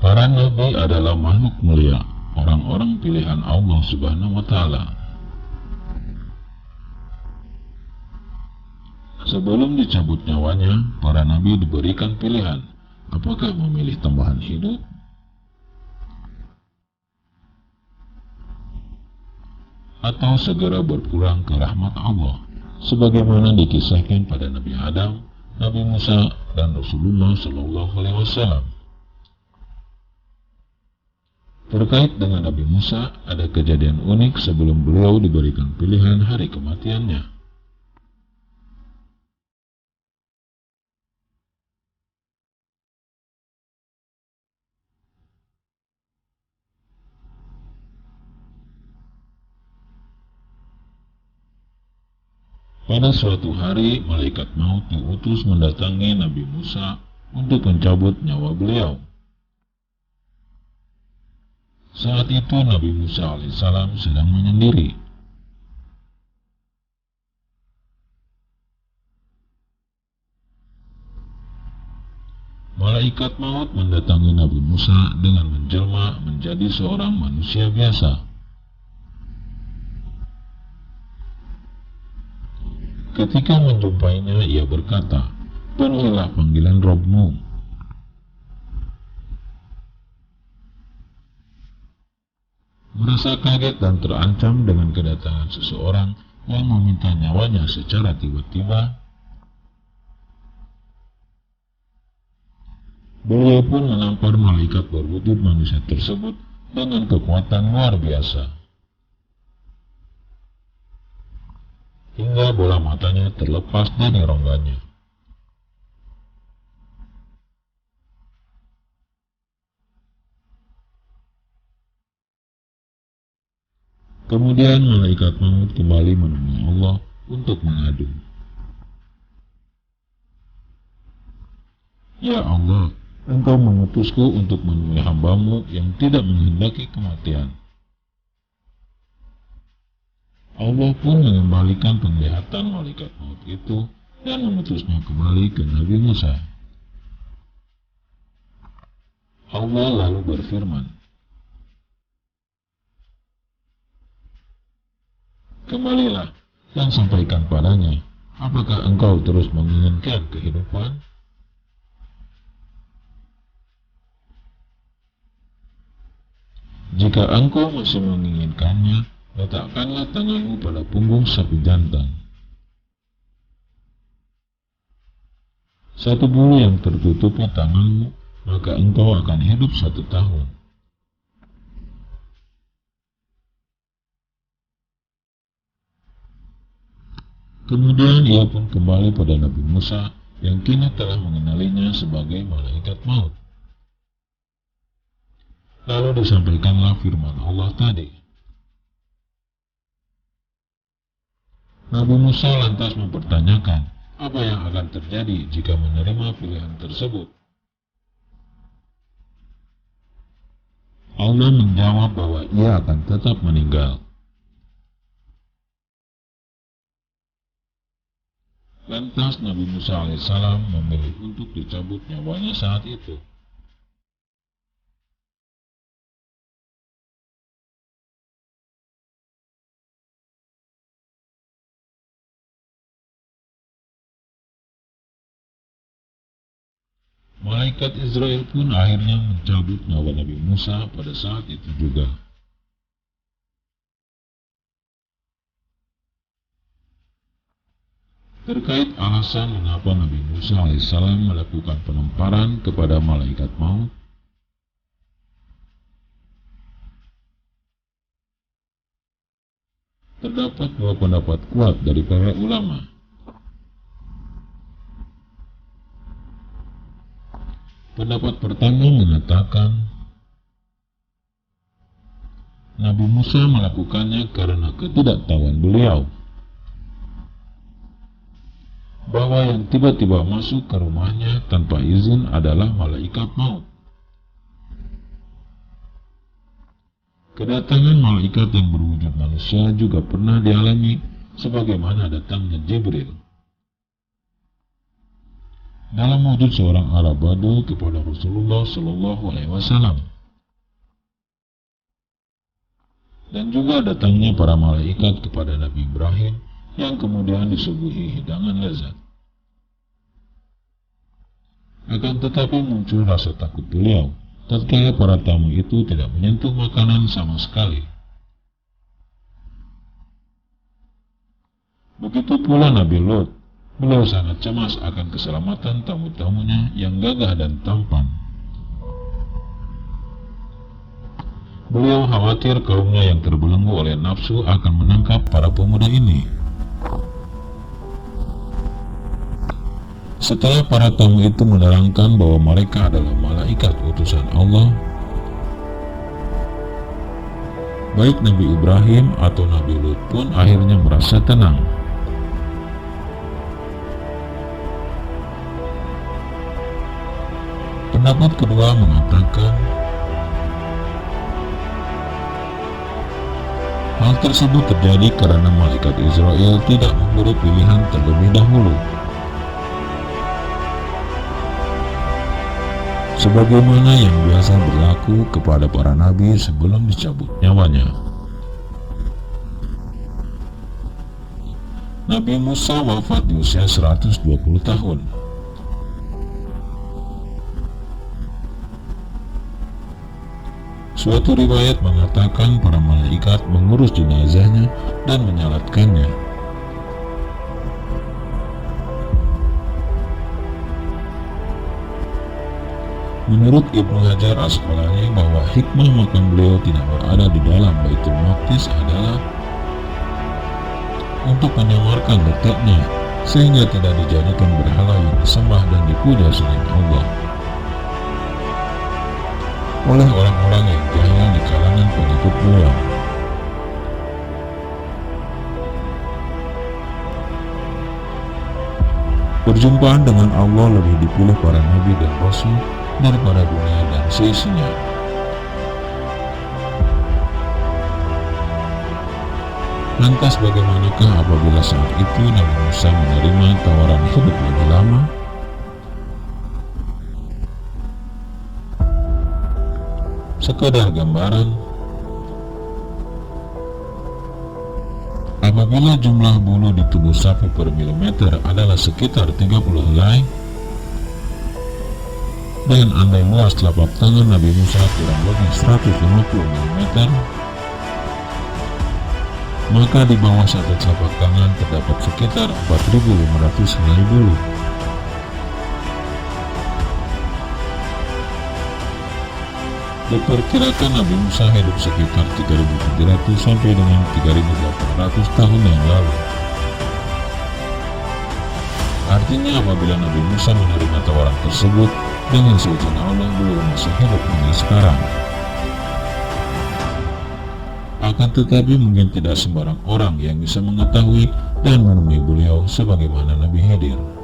Para nabi adalah makhluk mulia, orang-orang pilihan Allah Subhanahu wa Ta'ala. Sebelum dicabut nyawanya, para nabi diberikan pilihan, apakah memilih tambahan hidup atau segera berpulang ke rahmat Allah, sebagaimana dikisahkan pada Nabi Adam, Nabi Musa, dan Rasulullah Shallallahu Alaihi Wasallam. Terkait dengan Nabi Musa, ada kejadian unik sebelum beliau diberikan pilihan hari kematiannya. Pada suatu hari, malaikat maut diutus mendatangi Nabi Musa untuk mencabut nyawa beliau. Saat itu Nabi Musa alaihissalam sedang menyendiri. Malaikat maut mendatangi Nabi Musa dengan menjelma menjadi seorang manusia biasa. Ketika menjumpainya, ia berkata, "Penuhilah panggilan Rabb-Mu." Merasa kaget dan terancam dengan kedatangan seseorang yang meminta nyawanya secara tiba-tiba, beliau pun menampar malaikat berwujud manusia tersebut dengan kekuatan luar biasa, hingga bola matanya terlepas dari rongganya. Kemudian malaikat maut kembali menemui Allah untuk mengadu. "Ya Allah, Engkau mengutusku untuk menemui hamba-Mu yang tidak menghendaki kematian." Allah pun mengembalikan penglihatan malaikat maut itu dan mengutusnya kembali ke Nabi Musa. Allah lalu berfirman, "Kembalilah dan sampaikan padanya, apakah engkau terus menginginkan kehidupan? Jika engkau masih menginginkannya, letakkanlah tanganmu pada punggung sapi jantan. Satu bulu yang tertutupi tanganmu, maka engkau akan hidup 1 tahun. Kemudian ia pun kembali pada Nabi Musa yang kini telah mengenalinya sebagai malaikat maut. Lalu disampaikanlah firman Allah tadi. Nabi Musa lantas mempertanyakan apa yang akan terjadi jika menerima pilihan tersebut. Allah menjawab bahwa ia akan tetap meninggal. Lantas Nabi Musa alaihissalam memilih untuk dicabut nyawanya saat itu. Malaikat Israel pun akhirnya mencabut nyawa Nabi Musa pada saat itu juga. Terkait alasan mengapa Nabi Musa alaihissalam melakukan penamparan kepada malaikat maut, terdapat 2 pendapat kuat dari para ulama. Pendapat pertama mengatakan Nabi Musa melakukannya karena ketidaktahuan beliau bahwa yang tiba-tiba masuk ke rumahnya tanpa izin adalah malaikat maut. Kedatangan malaikat yang berwujud manusia juga pernah dialami sebagaimana datangnya Jibril. dalam wujud seorang Arab Badu kepada Rasulullah Shallallahu Alaihi Wasallam, dan juga datangnya para malaikat kepada Nabi Ibrahim yang kemudian disuguhi hidangan lezat. Akan tetapi muncul rasa takut beliau tatkala para tamu itu tidak menyentuh makanan sama sekali. Begitu pula Nabi Lot, beliau sangat cemas akan keselamatan tamu-tamunya yang gagah dan tampan. Beliau khawatir kaumnya yang terbelenggu oleh nafsu akan menangkap para pemuda ini. Setelah para tamu itu menerangkan bahwa mereka adalah malaikat utusan Allah, baik Nabi Ibrahim atau Nabi Lut pun akhirnya merasa tenang. Pendapat kedua mengatakan hal tersebut terjadi karena malaikat Israel tidak memberi pilihan terlebih dahulu, sebagaimana yang biasa berlaku kepada para nabi sebelum dicabut nyawanya. Nabi Musa wafat di usia 120 tahun. Suatu riwayat mengatakan para malaikat mengurus jenazahnya dan menyalatkannya. Menurut Ibnu Hajar Asqalani bahwa hikmah makam beliau tidak berada di dalam Baitul Maqdis adalah untuk menyamarkan letaknya sehingga tidak dijadikan berhala yang disembah dan dipuja selain Allah oleh orang-orang yang jahil di kalangan pengikut beliau. Perjumpaan dengan Allah lebih dipilih para nabi dan rasul daripada dunia dan seisinya. Lantas bagaimanakah apabila saat itu Nabi Musa menerima tawaran hidup lebih lama? Sekadar gambaran, apabila jumlah bulu di tubuh sapi per milimeter adalah sekitar 30 helai, dan andai luas telapak tangan Nabi Musa kurang lebih 150 mm, maka di bawah satu telapak tangan terdapat sekitar 4.500 helai bulu. Diperkirakan Nabi Musa hidup sekitar 3.700 sampai dengan 3.800 tahun yang lalu. Artinya apabila Nabi Musa menerima tawaran tersebut, dengan seizin Allah beliau masih hidup hingga sekarang. Akan tetapi mungkin tidak sembarang orang yang bisa mengetahui dan menemui beliau sebagaimana Nabi Khidir.